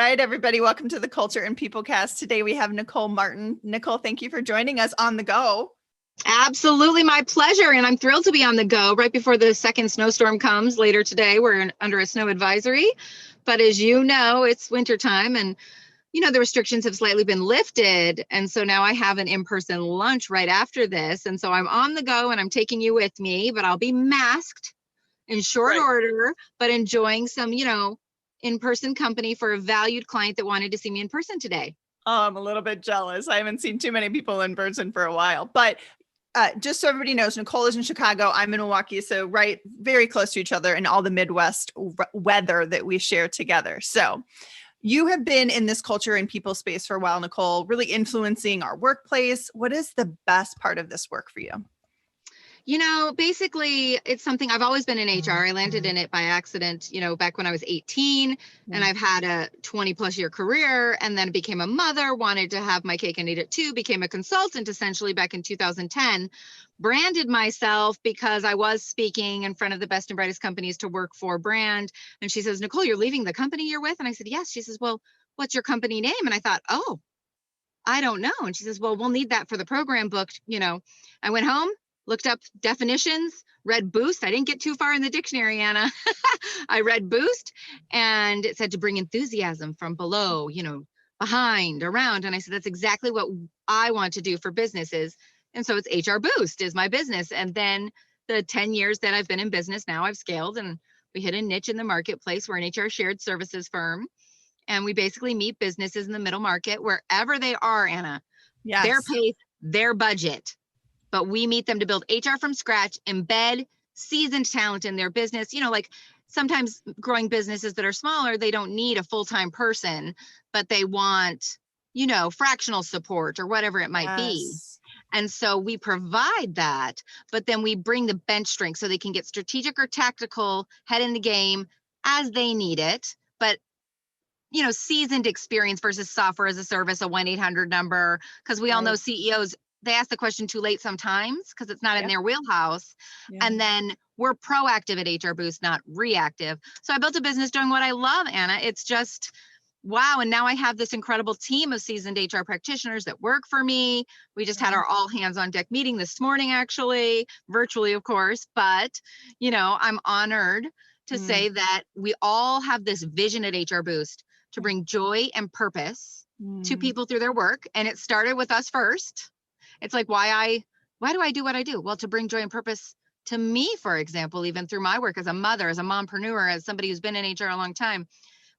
right, everybody, welcome to the Culture and People Cast. Today we have Nicole Martin. Nicole, thank you for joining us on the go. Absolutely, my pleasure. And I'm thrilled to be on the go right before the second snowstorm comes later today. We're under a snow advisory. But as you know, it's wintertime and, the restrictions have slightly been lifted. And so now I have an in-person lunch right after this. And so I'm on the go and I'm taking you with me, but I'll be masked in short order, but enjoying some, in-person company for a valued client that wanted to see me in person today. Oh, I'm a little bit jealous. I haven't seen too many people in person for a while, but just so everybody knows, Nicole is in Chicago. I'm in Milwaukee. So very close to each other and all the Midwest weather that we share together. So you have been in this culture and people space for a while, Nicole, really influencing our workplace. What is the best part of this work for you? Basically, it's something I've always been in HR. I landed in it by accident, back when I was 18, and I've had a 20 plus year career, and then became a mother, wanted to have my cake and eat it too, became a consultant essentially back in 2010, branded myself because I was speaking in front of the best and brightest companies to work for brand. And she says, Nicole, you're leaving the company you're with? And I said, yes. She says, well, what's your company name? And I thought, oh, I don't know. And she says, well, we'll need that for the program book. I went home, looked up definitions, read boost. I didn't get too far in the dictionary, Anna. I read boost and it said to bring enthusiasm from below, behind, around. And I said, that's exactly what I want to do for businesses. And so it's HR Boost is my business. And then the 10 years that I've been in business now, I've scaled and we hit a niche in the marketplace. We're an HR shared services firm. And we basically meet businesses in the middle market, wherever they are, Anna. Yes. Their pace, their budget. But we meet them to build HR from scratch, embed seasoned talent in their business. Like sometimes growing businesses that are smaller, they don't need a full-time person, but they want, fractional support or whatever it might be. And so we provide that, but then we bring the bench strength so they can get strategic or tactical head in the game as they need it. But seasoned experience versus software as a service, a 1-800 number, because we all know CEOs, they ask the question too late sometimes because it's not in their wheelhouse. And then we're proactive at HR Boost, not reactive. So I built a business doing what I love, Anna. It's just, wow. And now I have this incredible team of seasoned HR practitioners that work for me. We just had our all hands on deck meeting this morning, actually, virtually, of course. But, I'm honored to say that we all have this vision at HR Boost to bring joy and purpose to people through their work. And it started with us first. It's like, why do I do what I do? Well, to bring joy and purpose to me, for example, even through my work as a mother, as a mompreneur, as somebody who's been in HR a long time.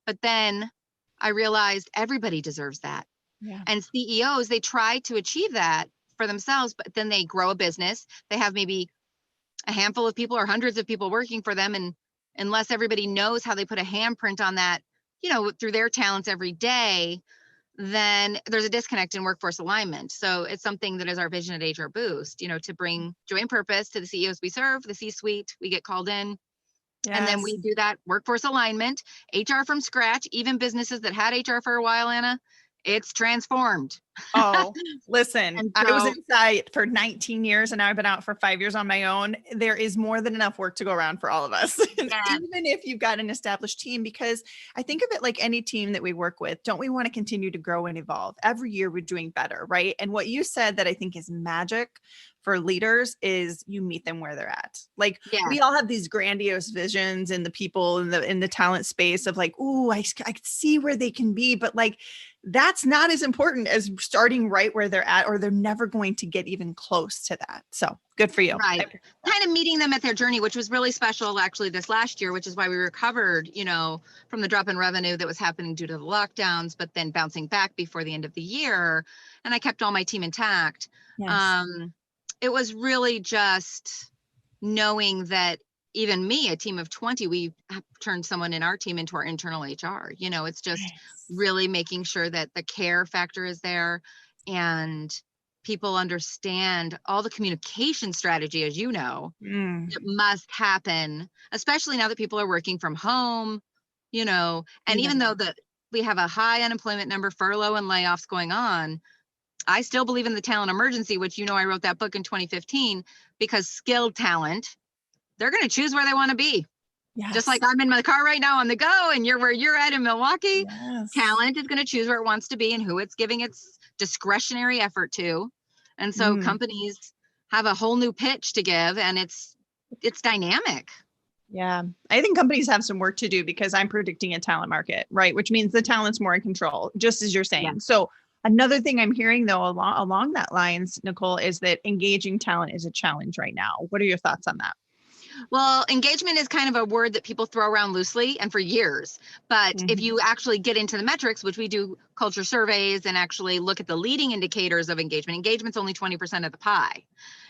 But then I realized everybody deserves that. Yeah. And CEOs, they try to achieve that for themselves, but then they grow a business. They have maybe a handful of people or hundreds of people working for them. And unless everybody knows how they put a handprint on that, through their talents every day, then there's a disconnect in workforce alignment. So it's something that is our vision at HR Boost, to bring joy and purpose to the CEOs we serve, the C-suite, we get called in. Yes. And then we do that workforce alignment, HR from scratch, even businesses that had HR for a while, Anna, it's transformed. Oh, listen, I was inside for 19 years and now I've been out for 5 years on my own. There is more than enough work to go around for all of us, even if you've got an established team, because I think of it like any team that we work with. Don't we want to continue to grow and evolve? Every year we're doing better, right? And what you said that I think is magic for leaders is you meet them where they're at. Like we all have these grandiose visions in the people in the talent space of like, ooh, I can see where they can be, but like, that's not as important as starting right where they're at, or they're never going to get even close to that. So good for you. Right. Kind of meeting them at their journey, which was really special actually this last year, which is why we recovered, from the drop in revenue that was happening due to the lockdowns, but then bouncing back before the end of the year. And I kept all my team intact. Yes. It was really just knowing that even me, a team of 20, we turned someone in our team into our internal HR. It's just really making sure that the care factor is there and people understand all the communication strategy, as you know, that must happen, especially now that people are working from home, and even though we have a high unemployment number, furlough and layoffs going on, I still believe in the talent emergency, which, I wrote that book in 2015, because skilled talent, they're going to choose where they want to be. Just Yes. like I'm in my car right now on the go and you're where you're at in Milwaukee, Yes. talent is going to choose where it wants to be and who it's giving its discretionary effort to. And so companies have a whole new pitch to give, and it's dynamic. Yeah. I think companies have some work to do because I'm predicting a talent market, right? Which means the talent's more in control, just as you're saying. Yeah. So another thing I'm hearing though, along that lines, Nicole, is that engaging talent is a challenge right now. What are your thoughts on that? Well, engagement is kind of a word that people throw around loosely and for years. But if you actually get into the metrics, which we do culture surveys and actually look at the leading indicators of engagement, engagement's only 20% of the pie.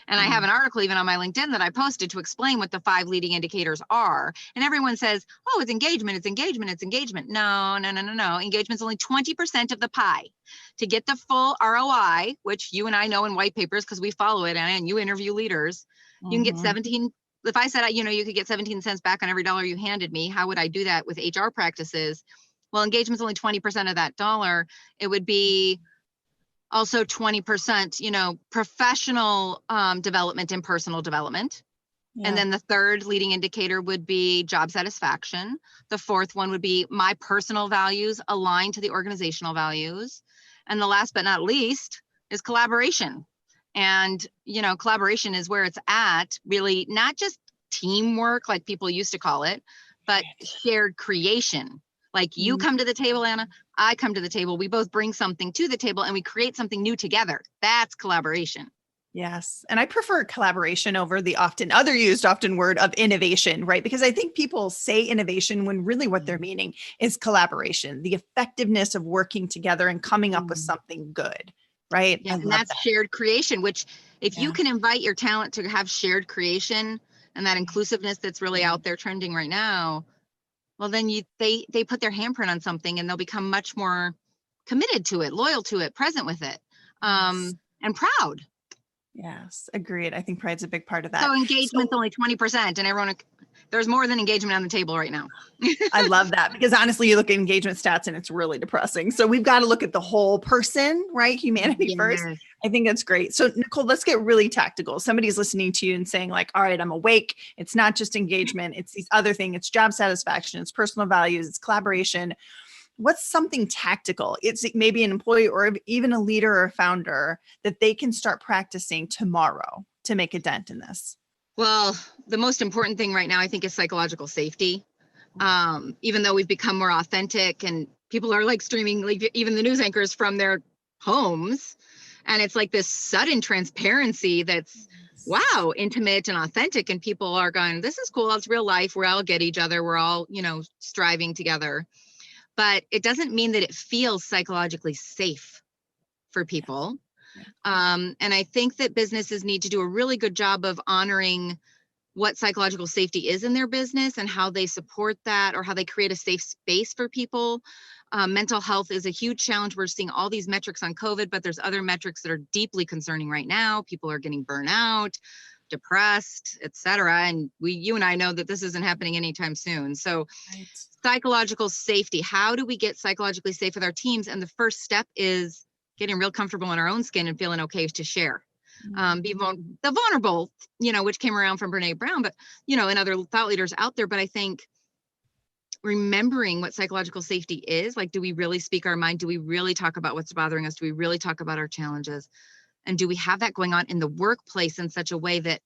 And I have an article even on my LinkedIn that I posted to explain what the 5 leading indicators are. And everyone says, oh, it's engagement, it's engagement, it's engagement. No. Engagement's only 20% of the pie. To get the full ROI, which you and I know in white papers because we follow it and you interview leaders, you can get 17. If I said, you could get 17 cents back on every dollar you handed me, how would I do that with HR practices? Well, engagement's only 20% of that dollar. It would be also 20%, professional development and personal development. Yeah. And then the third leading indicator would be job satisfaction. The fourth one would be my personal values aligned to the organizational values. And the last but not least is collaboration. And, collaboration is where it's at, really, not just teamwork like people used to call it, but shared creation. Like you come to the table, Anna, I come to the table. We both bring something to the table and we create something new together. That's collaboration. Yes. And I prefer collaboration over the often word of innovation, right? Because I think people say innovation when really what they're meaning is collaboration, the effectiveness of working together and coming up with something good. Right. Yeah, and that's shared creation, which if you can invite your talent to have shared creation and that inclusiveness that's really out there trending right now, well, then they put their handprint on something and they'll become much more committed to it, loyal to it, present with it, and proud. Yes, agreed. I think pride's a big part of that. So engagement's only 20% and there's more than engagement on the table right now. I love that because honestly, you look at engagement stats and it's really depressing. So we've got to look at the whole person, right? Humanity first. I think that's great. So Nicole, let's get really tactical. Somebody's listening to you and saying like, all right, I'm awake. It's not just engagement. It's these other things. It's job satisfaction. It's personal values. It's collaboration. What's something tactical? It's maybe an employee or even a leader or a founder that they can start practicing tomorrow to make a dent in this. Well, the most important thing right now, I think, is psychological safety. Even though we've become more authentic and people are like streaming, like even the news anchors from their homes. And it's like this sudden transparency that's, wow, intimate and authentic. And people are going, this is cool. It's real life. We're all get each other. We're all, striving together. But it doesn't mean that it feels psychologically safe for people. And I think that businesses need to do a really good job of honoring what psychological safety is in their business and how they support that or how they create a safe space for people. Mental health is a huge challenge. We're seeing all these metrics on COVID, but there's other metrics that are deeply concerning right now. People are getting burnt out, depressed, et cetera. And you and I know that this isn't happening anytime soon. So psychological safety, how do we get psychologically safe with our teams? And the first step is getting real comfortable in our own skin and feeling okay to share. The vulnerable, which came around from Brene Brown, but, and other thought leaders out there. But I think remembering what psychological safety is, like, do we really speak our mind? Do we really talk about what's bothering us? Do we really talk about our challenges? And do we have that going on in the workplace in such a way that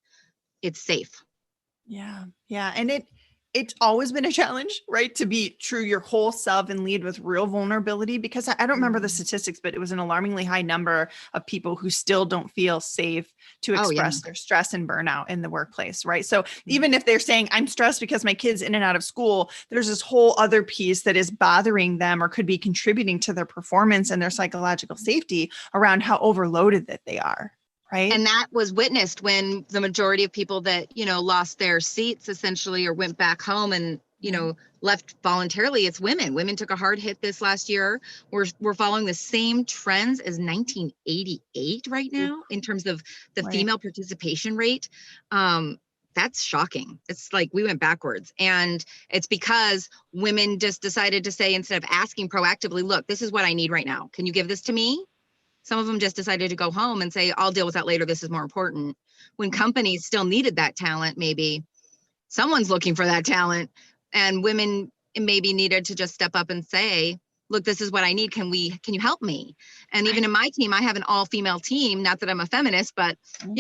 it's safe? Yeah. Yeah. And it's always been a challenge, right? To be true your whole self and lead with real vulnerability, because I don't remember the statistics, but it was an alarmingly high number of people who still don't feel safe to express their stress and burnout in the workplace, right? So even if they're saying, I'm stressed because my kid's in and out of school, there's this whole other piece that is bothering them or could be contributing to their performance and their psychological safety around how overloaded that they are. Right. And that was witnessed when the majority of people that, lost their seats essentially or went back home and, left voluntarily. It's women. Women took a hard hit this last year. We're following the same trends as 1988 right now in terms of the female participation rate. That's shocking. It's like we went backwards. And it's because women just decided to say, instead of asking proactively, look, this is what I need right now. Can you give this to me? Some of them just decided to go home and say, I'll deal with that later. This is more important. When companies still needed that talent, maybe someone's looking for that talent. And women maybe needed to just step up and say, look, this is what I need. Can you help me? And even in my team, I have an all-female team. Not that I'm a feminist, but I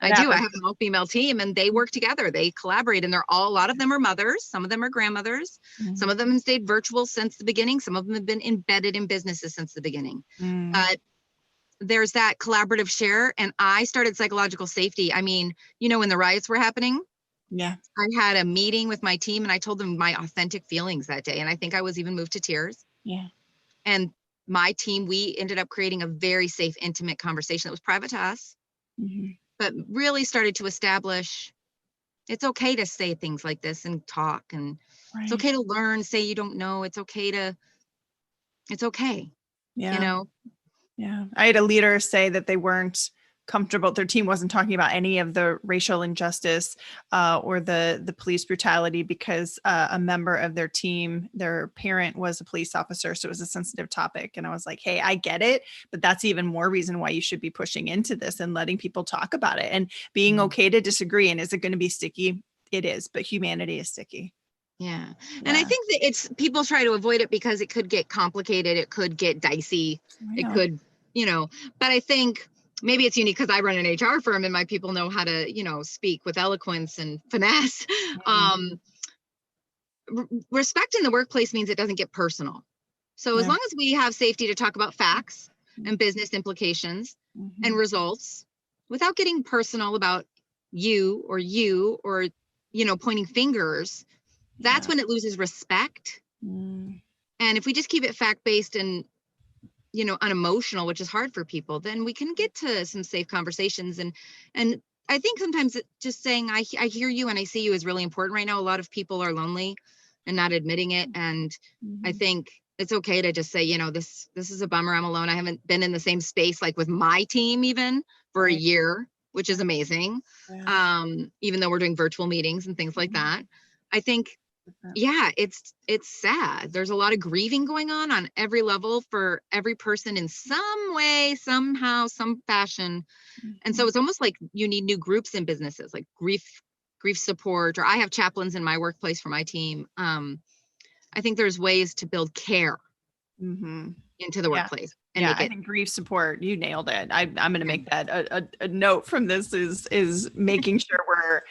have an all-female team, and they work together. They collaborate, and a lot of them are mothers. Some of them are grandmothers. Some of them have stayed virtual since the beginning. Some of them have been embedded in businesses since the beginning. But there's that collaborative share. And I started psychological safety. I mean, when the riots were happening, I had a meeting with my team, and I told them my authentic feelings that day. And I think I was even moved to tears. And my team, we ended up creating a very safe, intimate conversation that was private to us, but really started to establish it's okay to say things like this and talk, and it's okay to learn, say you don't know. It's okay. Yeah. I had a leader say that they weren't comfortable. Their team wasn't talking about any of the racial injustice or the police brutality because a member of their team, their parent was a police officer. So it was a sensitive topic. And I was like, hey, I get it, but that's even more reason why you should be pushing into this and letting people talk about it and being okay to disagree. And is it going to be sticky? It is, but humanity is sticky. Yeah. And I think that people try to avoid it because it could get complicated. It could get dicey. It could, but I think maybe it's unique because I run an HR firm and my people know how to, speak with eloquence and finesse. Respect in the workplace means it doesn't get personal. So as long as we have safety to talk about facts and business implications and results without getting personal about you or pointing fingers, that's when it loses respect. And if we just keep it fact-based and unemotional, which is hard for people, then we can get to some safe conversations. And I think sometimes just saying, I hear you and I see you is really important right now. A lot of people are lonely and not admitting it. And I think it's okay to just say, this is a bummer. I'm alone. I haven't been in the same space, like with my team even for a year, which is amazing. Even though we're doing virtual meetings and things like that. I think, it's sad. There's a lot of grieving going on every level for every person in some way, somehow, some fashion. And so it's almost like you need new groups in businesses, like grief support, or I have chaplains in my workplace for my team. I think there's ways to build care into the workplace. And I think grief support, you nailed it. I'm going to make that a note from this is making sure we're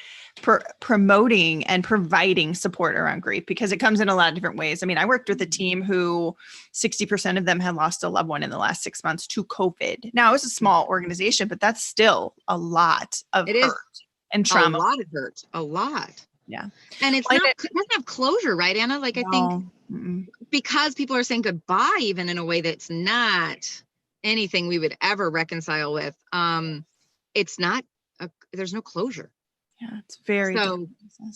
promoting and providing support around grief, because it comes in a lot of different ways. I mean, I worked with a team who 60% of them had lost a loved one in the last 6 months to COVID. Now, it was a small organization, but that's still a lot of hurt and trauma. A lot of hurt, a lot. Yeah. And it doesn't have closure, right, Anna? Like, I think because people are saying goodbye, even in a way that's not anything we would ever reconcile with, it's not, there's no closure. Yeah, it's very so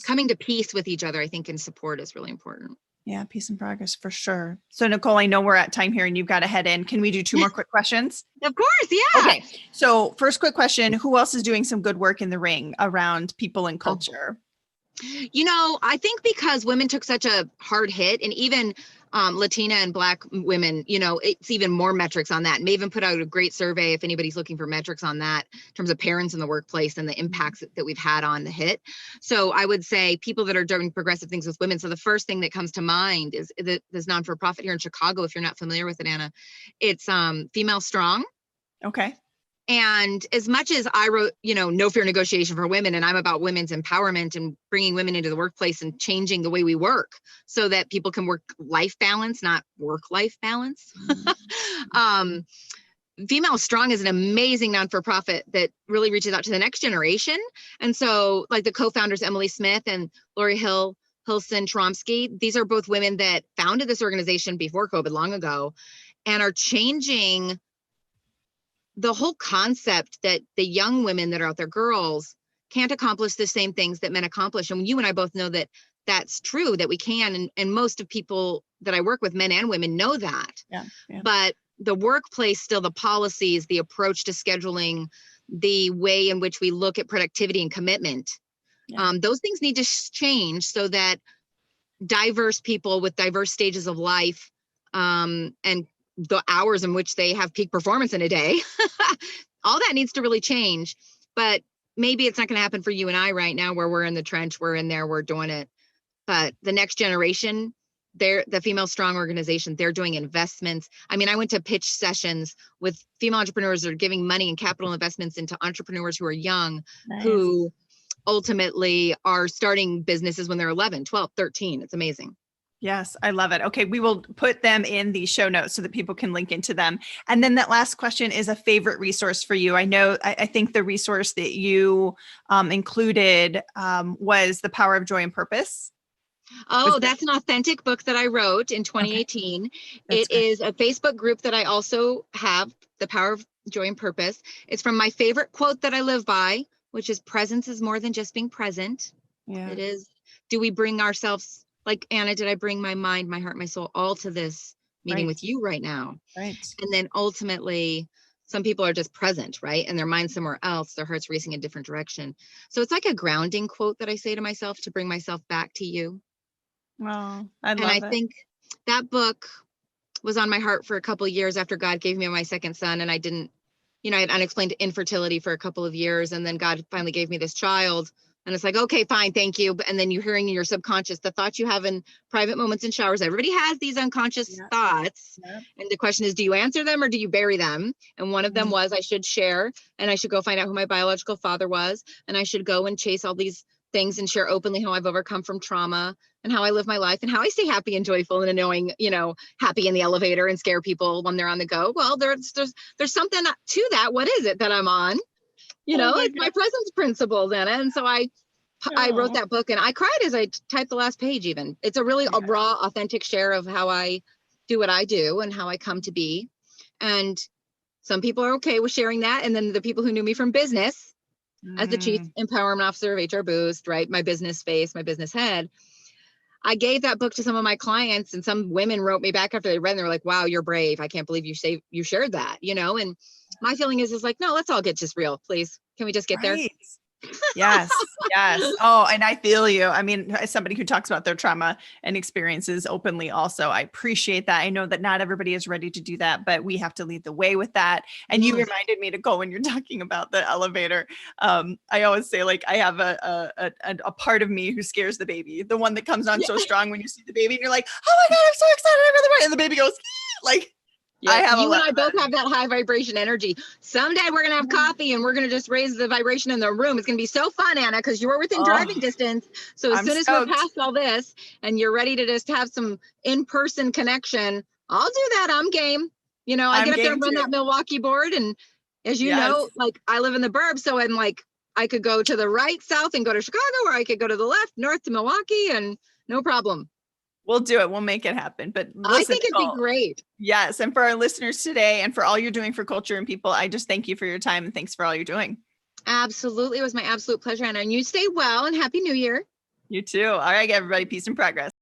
coming to peace with each other, I think, and support is really important. Yeah, peace and progress for sure. So Nicole, I know we're at time here and you've got to head in. Can we do 2 more quick questions? Of course, yeah. Okay, so first quick question, who else is doing some good work in the ring around people and culture? I think because women took such a hard hit, and even Latina and Black women, it's even more metrics on that. Maven put out a great survey if anybody's looking for metrics on that in terms of parents in the workplace and the impacts that we've had on the hit. So I would say people that are doing progressive things with women. So the first thing that comes to mind is this non-for-profit here in Chicago, if you're not familiar with it, Anna. It's Female Strong. Okay. And as much as I wrote, No Fear Negotiation for Women, and I'm about women's empowerment and bringing women into the workplace and changing the way we work so that people can work life balance, not work-life balance. Female Strong is an amazing non-for-profit that really reaches out to the next generation. And so like the co-founders, Emily Smith and Lori Hilson Tromsky, these are both women that founded this organization before COVID, long ago, and are changing the whole concept that the young women that are out there, girls, can't accomplish the same things that men accomplish. And you and I both know that that's true, that we can. And most of people that I work with, men and women, know that. Yeah. But the workplace, still the policies, the approach to scheduling, the way in which we look at productivity and commitment, those things need to change so that diverse people with diverse stages of life and the hours in which they have peak performance in a day, all that needs to really change. But maybe it's not going to happen for you and I right now, where we're in the trench, we're in there, we're doing it. but the next generation, the Female Strong organization, they're doing investments. I mean, I went to pitch sessions with female entrepreneurs that are giving money and capital investments into entrepreneurs who are young, who ultimately are starting businesses when they're 11, 12, 13. It's amazing. Yes, I love it. Okay, we will put them in the show notes so that people can link into them. And then that last question is a favorite resource for you. I know, I think the resource that you included was The Power of Joy and Purpose. Oh, that's an authentic book that I wrote in 2018. Okay. It is a Facebook group that I also have, The Power of Joy and Purpose. It's from my favorite quote that I live by, which is presence is more than just being present. Yeah. It is, do we bring ourselves, like Anna, did I bring my mind, my heart, my soul, all to this meeting with you right now? Right. And then ultimately, some people are just present, right? And their mind's somewhere else, their heart's racing a different direction. So it's like a grounding quote that I say to myself to bring myself back to you. Wow, I love it. Think that book was on my heart for a couple of years after God gave me my second son. And I didn't, I had unexplained infertility for a couple of years. And then God finally gave me this child. And it's like, okay, fine, thank you. And then you're hearing in your subconscious, the thoughts you have in private moments in showers. Everybody has these unconscious thoughts. And the question is, do you answer them or do you bury them? And one of them was, I should share, and I should go find out who my biological father was. And I should go and chase all these things and share openly how I've overcome from trauma and how I live my life and how I stay happy and joyful and annoying, happy in the elevator and scare people when they're on the go. Well, there's something to that. What is it that I'm on? It's my presence principles, Anna. And so I wrote that book and I cried as I typed the last page even. It's a really a raw, authentic share of how I do what I do and how I come to be. And some people are okay with sharing that. And then the people who knew me from business, as the chief empowerment officer of HR Boost, right? My business face, my business head. I gave that book to some of my clients and some women wrote me back after they read and they were like, wow, you're brave. I can't believe you shared that, and my feeling is like, no, let's all get just real, please. Can we just get there? Yes. Yes. Oh, and I feel you. I mean, as somebody who talks about their trauma and experiences openly also, I appreciate that. I know that not everybody is ready to do that, but we have to lead the way with that. And you reminded me to go when you're talking about the elevator. I always say, like, I have a part of me who scares the baby, the one that comes on so strong when you see the baby and you're like, oh my God, I'm so excited. I really want it. And the baby goes, like, yeah, you and I both have that high vibration energy. Someday we're going to have coffee and we're going to just raise the vibration in the room. It's going to be so fun, Anna, because you're within driving distance. So as soon as we're past all this and you're ready to just have some in-person connection, I'll do that. I'm game. I get up there and run that Milwaukee board. And as you know, like I live in the burbs. So I'm like, I could go to the right, south and go to Chicago, or I could go to the left, north to Milwaukee, and no problem. We'll do it. We'll make it happen. But listen, I think it'd be great. Yes. And for our listeners today and for all you're doing for culture and people, I just thank you for your time and thanks for all you're doing. Absolutely. It was my absolute pleasure. And you stay well and Happy New Year. You too. All right, everybody. Peace and progress.